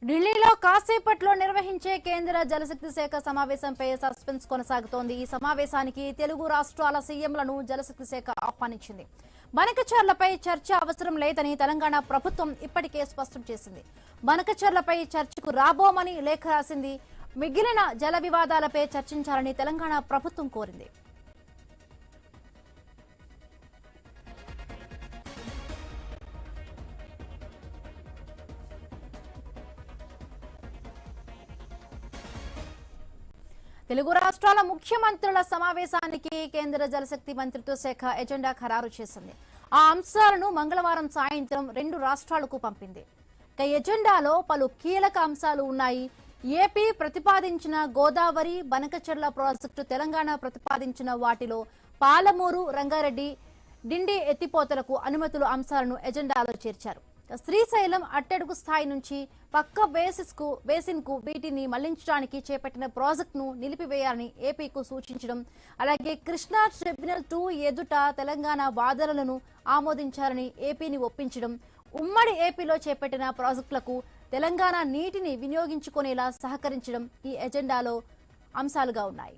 ఢిల్లీలో కాసేపట్లో నిర్వహించే కేంద్ర జలశక్తి శాఖ సమావేశంపై సస్పెన్స్ కొనసాగుతోంది. ఈ సమావేశానికి తెలుగు రాష్ట్రాల సీఎంలను జలశక్తి శాఖ ఆహ్వానించింది. బనకచర్లపై చర్చ అవసరం లేదని తెలంగాణ ప్రభుత్వం ఇప్పటికే స్పష్టం చేసింది. బనకచర్లపై చర్చకు రాబోమని లేఖ రాసింది. మిగిలిన జల వివాదాలపై చర్చించాలని తెలంగాణ ప్రభుత్వం కోరింది. తెలుగు రాష్ట్రాల ముఖ్యమంత్రుల సమావేశానికి కేంద్ర జలశక్తి మంత్రిత్వ శాఖ ఎజెండా ఖరారు చేసింది. ఆ అంశాలను మంగళవారం సాయంత్రం 2 రాష్ట్రాలకు పంపింది. ఎజెండాలో పలు కీలక అంశాలు ఉన్నాయి. ఏపీ ప్రతిపాదించిన గోదావరి బనకచెర్ల ప్రాజెక్టు, తెలంగాణ ప్రతిపాదించిన వాటిలో పాలమూరు రంగారెడ్డి డిండి ఎత్తిపోతలకు అనుమతుల అంశాలను ఎజెండాలో చేర్చారు. శ్రీశైలం అట్టడుగు స్థాయి నుంచి పక్క బేసిన్ కు వీటిని మళ్లించడానికి చేపట్టిన ప్రాజెక్టును నిలిపివేయాలని ఏపీకు సూచించడం, అలాగే కృష్ణా ట్రిబ్యునల్ 2 ఎదుట తెలంగాణ వాదనలను ఆమోదించాలని ఏపీని ఒప్పించడం, ఉమ్మడి ఏపీలో చేపట్టిన ప్రాజెక్టులకు తెలంగాణ నీటిని వినియోగించుకునేలా సహకరించడం ఈ ఎజెండాలో అంశాలుగా ఉన్నాయి.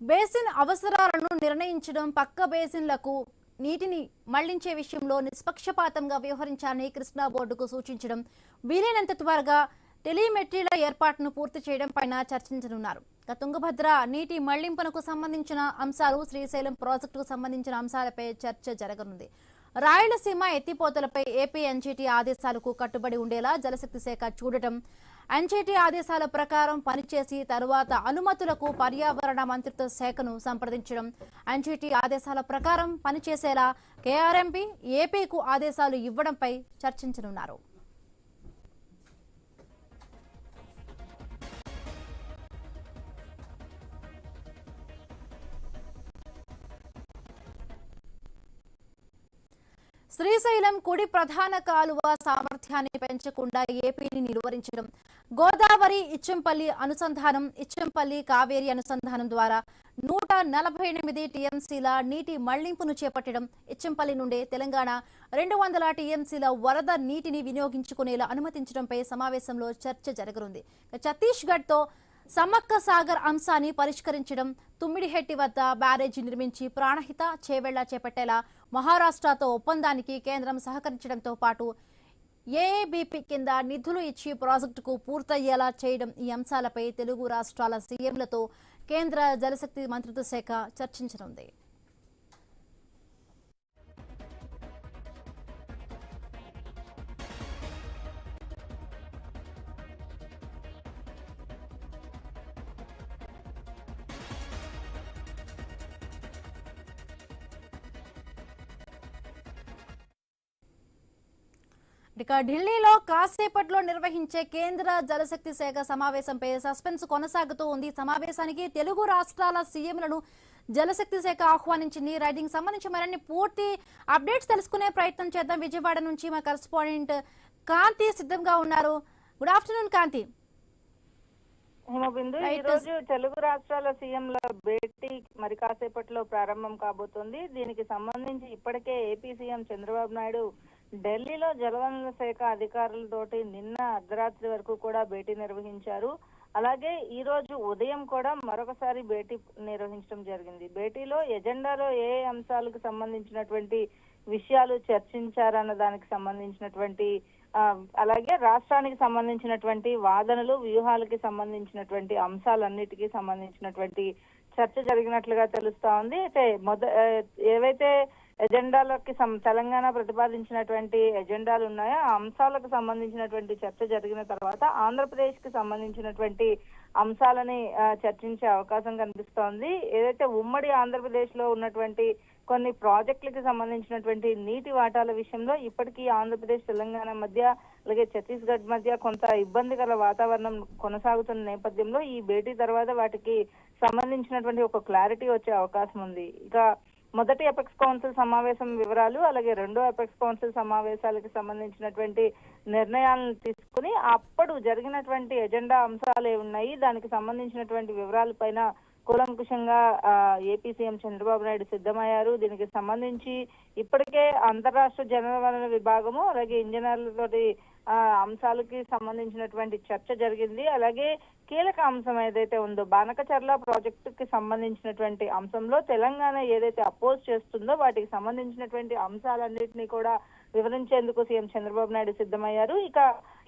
బేసిన్ అవసరాలను నిర్ణయించడం, పక్క బేసిన్లకు నీటిని మళ్లించే విషయంలో నిష్పక్షపాతంగా వ్యవహరించాలని కృష్ణా బోర్డుకు సూచించడం, వీలైనంత త్వరగా టెలిమెట్రీల ఏర్పాటును పూర్తి చేయడం పైన చర్చించనున్నారు. తుంగభద్ర నీటి మళ్లింపునకు సంబంధించిన అంశాలు, శ్రీశైలం ప్రాజెక్టుకు సంబంధించిన అంశాలపై చర్చ జరగనుంది. రాయలసీమ ఎత్తిపోతలపై ఏపీ ఎన్జీటీ ఆదేశాలకు కట్టుబడి ఉండేలా జలశక్తి శాఖ చూడటం, ఎన్జీటీ ఆదేశాల ప్రకారం పనిచేసి తరువాత అనుమతులకు పర్యావరణ మంత్రిత్వ శాఖను సంప్రదించడం, ఎన్జీటీ ఆదేశాల ప్రకారం పనిచేసేలా కేఆర్ఎంపీ ఏపీకు ఆదేశాలు ఇవ్వడంపై చర్చించనున్నారు. శ్రీశైలం కుడి ప్రధాన కాలువ సామర్థ్యాన్ని పెంచకుండా ఏపీని నిలువరించడం, గోదావరి ఇచ్చంపల్లి అనుసంధానం, ఇచ్చంపల్లి కావేరి అనుసంధానం ద్వారా 148 టీఎంసీల నీటి మళ్లింపును చేపట్టడం, ఇచ్చంపల్లి నుండే తెలంగాణ 200 టీఎంసీల వరద నీటిని వినియోగించుకునేలా అనుమతించడంపై సమావేశంలో చర్చ జరగనుంది. ఛత్తీస్గఢ్తో సమ్మక్క సాగర్ అంశాన్ని పరిష్కరించడం, తుమ్మిడిహెట్టి వద్ద బ్యారేజీ నిర్మించి ప్రాణహిత చేవెళ్ల చేపట్టేలా మహారాష్ట్రతో ఒప్పందానికి కేంద్రం సహకరించడంతో పాటు ఏఏబీపీ కింద నిధులు ఇచ్చి ప్రాజెక్టుకు పూర్తయ్యేలా చేయడం, ఈ అంశాలపై తెలుగు రాష్ట్రాల సీఎంలతో కేంద్ర జలశక్తి మంత్రిత్వ శాఖ చర్చించనుంది. ఇక ఢిల్లీలో కాసేపట్లో నిర్వహించే కేంద్ర జలశక్తి శాఖ సమావేశంపై సస్పెన్స్ కొనసాగుతూ ఉంది. సమావేశానికి తెలుగు రాష్ట్రాల సీఎంలను జలశక్తి శాఖ ఆహ్వానించింది. రైడింగ్ సంబంధించి మరిన్ని పూర్తి అప్డేట్స్ తెలుసుకునే ప్రయత్నం చేద్దాం. విజయవాడ నుంచి మా కరెస్పాండెంట్ కాంతి సిద్ధంగా ఉన్నారు. గుడ్ ఆఫ్టర్నూన్ కాంతి. హిమబిందు, ఈ రోజు తెలుగు రాష్ట్రాల సీఎంల భేటీ మరి కాసేపట్లో ప్రారంభం కాబోతోంది. దీనికి సంబంధించి ఇప్పటికే ఏపీ సీఎం చంద్రబాబు నాయుడు ఢిల్లీలో జలవనరుల శాఖ అధికారులతోటి నిన్న అర్ధరాత్రి వరకు కూడా భేటీ నిర్వహించారు. అలాగే ఈ రోజు ఉదయం కూడా మరొకసారి భేటీ నిర్వహించడం జరిగింది. భేటీలో ఎజెండాలో ఏ అంశాలకు సంబంధించినటువంటి విషయాలు చర్చించారన్న దానికి సంబంధించినటువంటి అలాగే రాష్ట్రానికి సంబంధించినటువంటి వాదనలు, వ్యూహాలకి సంబంధించినటువంటి అంశాలన్నిటికీ సంబంధించినటువంటి చర్చ జరిగినట్లుగా తెలుస్తా ఉంది. అయితే ఏవైతే ఎజెండాలకి తెలంగాణ ప్రతిపాదించినటువంటి ఎజెండాలు ఉన్నాయో ఆ అంశాలకు సంబంధించినటువంటి చర్చ జరిగిన తర్వాత ఆంధ్రప్రదేశ్ కి సంబంధించినటువంటి అంశాలని చర్చించే అవకాశం కనిపిస్తోంది. ఏదైతే ఉమ్మడి ఆంధ్రప్రదేశ్ లో ఉన్నటువంటి కొన్ని ప్రాజెక్టులకు సంబంధించినటువంటి నీటి వాటాల విషయంలో ఇప్పటికీ ఆంధ్రప్రదేశ్, తెలంగాణ మధ్య అలాగే ఛత్తీస్గఢ్ మధ్య కొంత ఇబ్బందికర వాతావరణం కొనసాగుతున్న నేపథ్యంలో ఈ భేటీ తర్వాత వాటికి సంబంధించినటువంటి ఒక క్లారిటీ వచ్చే అవకాశం ఉంది. ఇక మొదటి అపెక్స్ కౌన్సిల్ సమావేశం వివరాలు, అలాగే రెండో అపెక్స్ కౌన్సిల్ సమావేశాలకు సంబంధించినటువంటి నిర్ణయాలను తీసుకుని అప్పుడు జరిగినటువంటి ఎజెండా అంశాలు ఏమున్నాయి, దానికి సంబంధించినటువంటి వివరాలపైన కూలంకుషంగా ఏపీ సీఎం చంద్రబాబు నాయుడు సిద్ధమయ్యారు. దీనికి సంబంధించి ఇప్పటికే అంతరాష్ట్ర జలవనరుల విభాగము అలాగే ఇంజనీర్లతోటి అంశాలకి సంబంధించినటువంటి చర్చ జరిగింది. అలాగే కీలక అంశం ఏదైతే ఉందో బానకచర్ల ప్రాజెక్టుకి సంబంధించినటువంటి అంశంలో తెలంగాణ ఏదైతే అపోజ్ చేస్తుందో వాటికి సంబంధించినటువంటి అంశాలన్నింటినీ కూడా వివరించేందుకు సీఎం చంద్రబాబు నాయుడు సిద్ధమయ్యారు. ఇక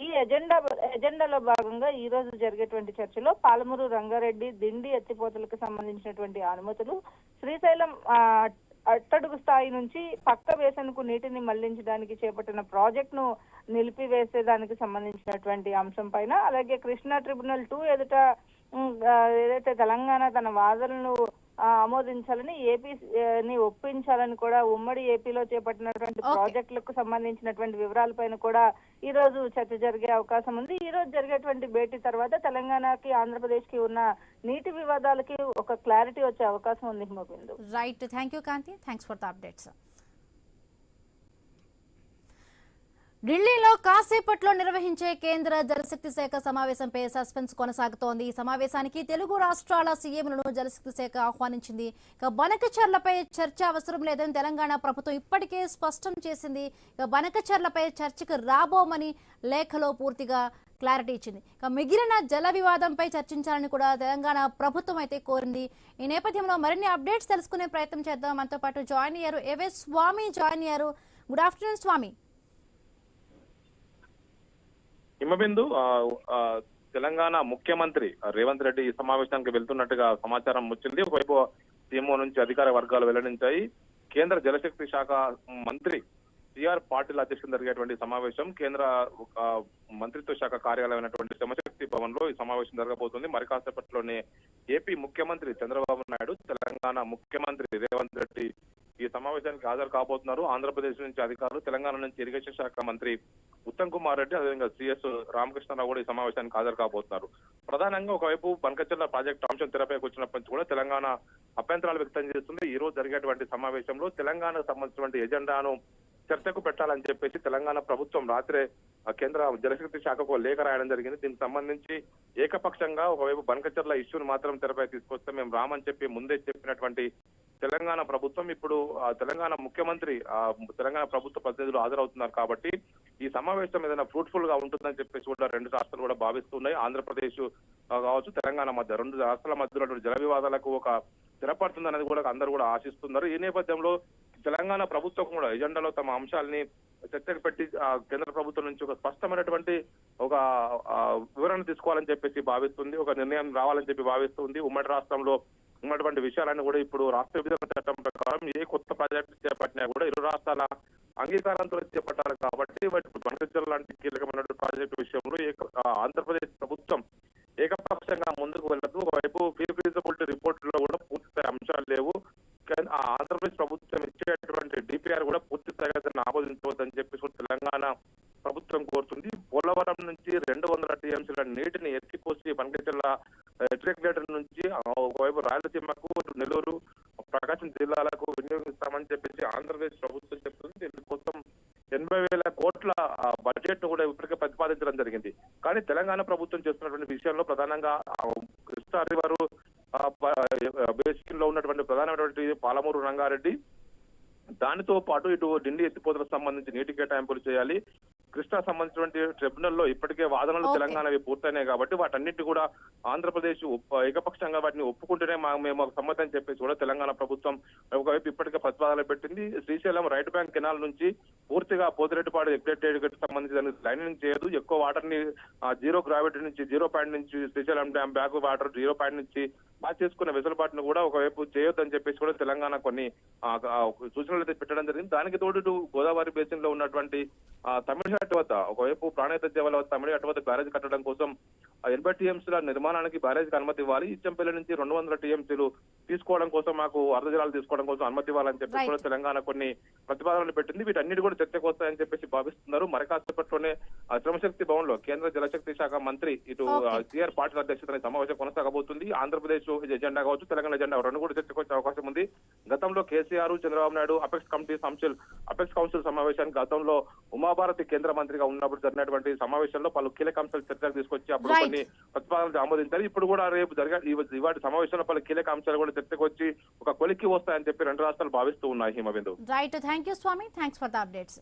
ఈ ఎజెండాలో భాగంగా ఈ రోజు జరిగేటువంటి చర్చలో పాలమూరు రంగారెడ్డి దిండి ఎత్తిపోతలకు సంబంధించినటువంటి అనుమతులు, శ్రీశైలం అట్టడుగు స్థాయి నుంచి పక్క బేసన్కు నీటిని మళ్లించడానికి చేపట్టిన ప్రాజెక్టును నిలిపివేసేదానికి సంబంధించినటువంటి అంశం పైన, అలాగే కృష్ణా ట్రిబ్యునల్ 2 ఎదుట ఏదైతే తెలంగాణ తన వాదనలను ఆమోదించాలని ఏపీని ఒప్పించాలని కూడా ఉమ్మడి ఏపీలో చేపట్టినటువంటి ప్రాజెక్టులకు సంబంధించినటువంటి వివరాలపైన కూడా ఈ రోజు చర్చ జరిగే అవకాశం ఉంది. ఈ రోజు జరిగేటువంటి భేటీ తర్వాత తెలంగాణకి ఆంధ్రప్రదేశ్ కి ఉన్న నీటి వివాదాలకి ఒక క్లారిటీ వచ్చే అవకాశం ఉంది. Himabindu. Right, thank you Kanthi, thanks for the updates. ఢిల్లీలో కాసేపట్లో నిర్వహించే కేంద్ర జలశక్తి శాఖ సమావేశంపై సస్పెన్స్ కొనసాగుతోంది. ఈ సమావేశానికి తెలుగు రాష్ట్రాల సీఎంలను జలశక్తి శాఖ ఆహ్వానించింది. ఇక బనకచర్లపై చర్చ అవసరం లేదని తెలంగాణ ప్రభుత్వం ఇప్పటికే స్పష్టం చేసింది. ఇక బనకచర్లపై చర్చకు రాబోమని లేఖలో పూర్తిగా క్లారిటీ ఇచ్చింది. ఇక మిగిలిన జల వివాదంపై చర్చించాలని కూడా తెలంగాణ ప్రభుత్వం అయితే కోరింది. ఈ నేపథ్యంలో మరిన్ని అప్డేట్స్ తెలుసుకునే ప్రయత్నం చేద్దాం. మనతో పాటు జాయిన్ అయ్యారు ఏవే స్వామి జాయిన్ అయ్యారు. గుడ్ ఆఫ్టర్నూన్ స్వామి. హిమబిందు, తెలంగాణ ముఖ్యమంత్రి రేవంత్ రెడ్డి ఈ సమావేశానికి వెళ్తున్నట్టుగా సమాచారం వచ్చింది. ఒకవైపు సీఎంఓ నుంచి అధికార వర్గాలు వెల్లడించాయి. కేంద్ర జలశక్తి శాఖ మంత్రి సిఆర్ పాటిల్ అధ్యక్షతన జరిగేటువంటి సమావేశం కేంద్ర మంత్రిత్వ శాఖ కార్యాలయమైనటువంటి శ్రమశక్తి భవన్ లో ఈ సమావేశం జరగబోతుంది. మరి కాసేపట్లోనే ఏపీ ముఖ్యమంత్రి చంద్రబాబు నాయుడు, తెలంగాణ ముఖ్యమంత్రి రేవంత్ రెడ్డి ఈ సమావేశానికి హాజరు కాబోతున్నారు. ఆంధ్రప్రదేశ్ నుంచి అధికారులు, తెలంగాణ నుంచి ఇరిగేషన్ శాఖ మంత్రి ఉత్తమ్ కుమార్ రెడ్డి, అదేవిధంగా సిఎస్ రామకృష్ణరావు కూడా ఈ సమావేశానికి హాజరు కాబోతున్నారు. ప్రధానంగా ఒకవైపు బనకచర్ల ప్రాజెక్టు అంశం తెరపైకి వచ్చినప్పటి నుంచి కూడా తెలంగాణ అభ్యంతరాలు వ్యక్తం చేస్తుంది. ఈ రోజు జరిగేటువంటి సమావేశంలో తెలంగాణకు సంబంధించినటువంటి ఎజెండాను చర్చకు పెట్టాలని చెప్పేసి తెలంగాణ ప్రభుత్వం రాత్రే కేంద్ర జలశక్తి శాఖకు లేఖ రాయడం జరిగింది. దీనికి సంబంధించి ఏకపక్షంగా ఒకవైపు బనకచర్ల ఇష్యూను మాత్రం తెరపై తీసుకొస్తే మేము రామని చెప్పి ముందే చెప్పినటువంటి తెలంగాణ ప్రభుత్వం ఇప్పుడు తెలంగాణ ముఖ్యమంత్రి తెలంగాణ ప్రభుత్వ ప్రతినిధులు హాజరవుతున్నారు కాబట్టి ఈ సమావేశం ఏదైనా ఫ్రూట్ఫుల్ గా ఉంటుందని చెప్పేసి కూడా రెండు రాష్ట్రాలు కూడా భావిస్తున్నాయి. ఆంధ్రప్రదేశ్ కావచ్చు, తెలంగాణ మధ్య రెండు రాష్ట్రాల మధ్య జల వివాదాలకు ఒక తెరపడుతుందనేది కూడా అందరూ కూడా ఆశిస్తున్నారు. ఈ నేపథ్యంలో తెలంగాణ ప్రభుత్వం కూడా ఎజెండాలో తమ అంశాలని చర్చకు పెట్టి కేంద్ర ప్రభుత్వం నుంచి ఒక స్పష్టమైనటువంటి ఒక వివరణ తీసుకోవాలని చెప్పేసి భావిస్తుంది. ఒక నిర్ణయం రావాలని చెప్పి భావిస్తుంది. ఉమ్మడి రాష్ట్రంలో ఉన్నటువంటి విషయాలన్నీ కూడా ఇప్పుడు రాష్ట్ర విభజన చట్టం ప్రకారం ఏ కొత్త ప్రాజెక్టు చేపట్టినా కూడా ఇరు రాష్ట్రాల అంగీకారంతో చేపట్టాలి కాబట్టి బనకచర్ల లాంటి కీలకమైనటువంటి ప్రాజెక్టు విషయంలో ఆంధ్రప్రదేశ్ ప్రభుత్వం ఏకపక్షంగా ముందుకు వెళ్ళదు. ఒకవైపు ఫీజిబిలిటీ రిపోర్ట్ లో కూడా పూర్తి అంశాలు లేవు. ఆంధ్రప్రదేశ్ ప్రభుత్వం ఇచ్చేటువంటి డిపిఆర్ కూడా పూర్తి స్థాయిగా ఆమోదించవద్దని చెప్పేసి తెలంగాణ ప్రభుత్వం కోరుతుంది. పోలవరం నుంచి 200 టీఎంసీల నీటిని ఎత్తిపోసి బనకచర్ల ఎట్రిక్లేటర్ నుంచి ఒకవైపు రాయలసీమకు, నెల్లూరు, ప్రకాశం జిల్లాలకు వినియోగిస్తామని చెప్పేసి ఆంధ్రప్రదేశ్ ప్రభుత్వం చెప్తుంది. దీనికోసం 80,000 కోట్ల బడ్జెట్ కూడా ఇప్పటికే ప్రతిపాదించడం జరిగింది. కానీ తెలంగాణ ప్రభుత్వం చేస్తున్నటువంటి విషయంలో ప్రధానంగా కృష్ణా రివర్ బేసిన్ లో ఉన్నటువంటి ప్రధానమైనటువంటి పాలమూరు రంగారెడ్డి, దానితో పాటు ఇటు డిండి ఎత్తిపోతలకు సంబంధించి నీటి కేటాయింపులు చేయాలి. కృష్ణా సంబంధించినటువంటి ట్రిబ్యునల్ లో ఇప్పటికే వాదనలు తెలంగాణవి పూర్తయినాయి కాబట్టి వాటన్నిటి కూడా ఆంధ్రప్రదేశ్ ఏకపక్షంగా వాటిని ఒప్పుకుంటేనే మేము సమ్మతి అని చెప్పేసి కూడా తెలంగాణ ప్రభుత్వం ఒకవైపు ఇప్పటికే ప్రతిపాదనలు పెట్టింది. శ్రీశైలం రైట్ బ్యాంక్ కెనాల్ నుంచి పూర్తిగా పోతిరెడ్డిపాడు ఎగ్జెక్టెడ్ సంబంధించి దానికి లైనింగ్ చేయదు. ఎక్కువ వాటర్ ని జీరో గ్రావిటీ నుంచి, జీరో పాయింట్ నుంచి Srisailam dam back water zero point నుంచి పాస్ చేసుకున్న వెసులుబాటును కూడా ఒకవైపు చేయొద్దని చెప్పేసి కూడా తెలంగాణ కొన్ని సూచనలు అయితే పెట్టడం జరిగింది. దానికి తోడు గోదావరి బేసిన్ లో ఉన్నటువంటి తమిళనాడు వద్ద ఒకవైపు ప్రాణహిత దేవాల వద్ద తమిళనాడు వద్ద బ్యారేజ్ కట్టడం కోసం 80 టీఎంసీల నిర్మాణానికి బ్యారేజ్ అనుమతి ఇవ్వాలి. ఇచ్చంపల్లి నుంచి 200 టీఎంసీలు తీసుకోవడం కోసం మాకు అర్ధ జలాలు తీసుకోవడం కోసం అనుమతి ఇవ్వాలని చెప్పి కూడా తెలంగాణ కొన్ని ప్రతిపాదనలు పెట్టింది. వీటన్నిటి కూడా చర్చకు వస్తాయని చెప్పేసి భావిస్తున్నారు. మరి కాసేపట్లోనే శ్రమశక్తి భవన్ లో కేంద్ర జలశక్తి శాఖ మంత్రి ఇటు సిఆర్ పాటిల్ అధ్యక్షతన సమావేశం కొనసాగబోతుంది. ఆంధ్రప్రదేశ్ ఎజెండా కావచ్చు, తెలంగాణ ఎజెండా రెండు కూడా చర్చకు వచ్చే అవకాశం ఉంది. గతంలో కేసీఆర్, చంద్రబాబు నాయుడు అపెక్స్ కౌన్సిల్ సమావేశానికి గతంలో ఉమాభారతి కేంద్ర మంత్రిగా ఉన్నప్పుడు జరిగినటువంటి సమావేశంలో పలు కీలక అంశాలు చర్చకు తీసుకొచ్చి అప్పుడు కొన్ని ప్రతిపాదనలు ఆమోదించారు. ఇప్పుడు కూడా రేపు ఇవాటి సమావేశంలో పలు కీలక అంశాలు కూడా చర్చకు వచ్చి ఒక కొలిక్కి వస్తాయని చెప్పి రెండు రాష్ట్రాలు భావిస్తూ ఉన్నాయి. Himabindu. Right, thank you Swami, thanks for the updates.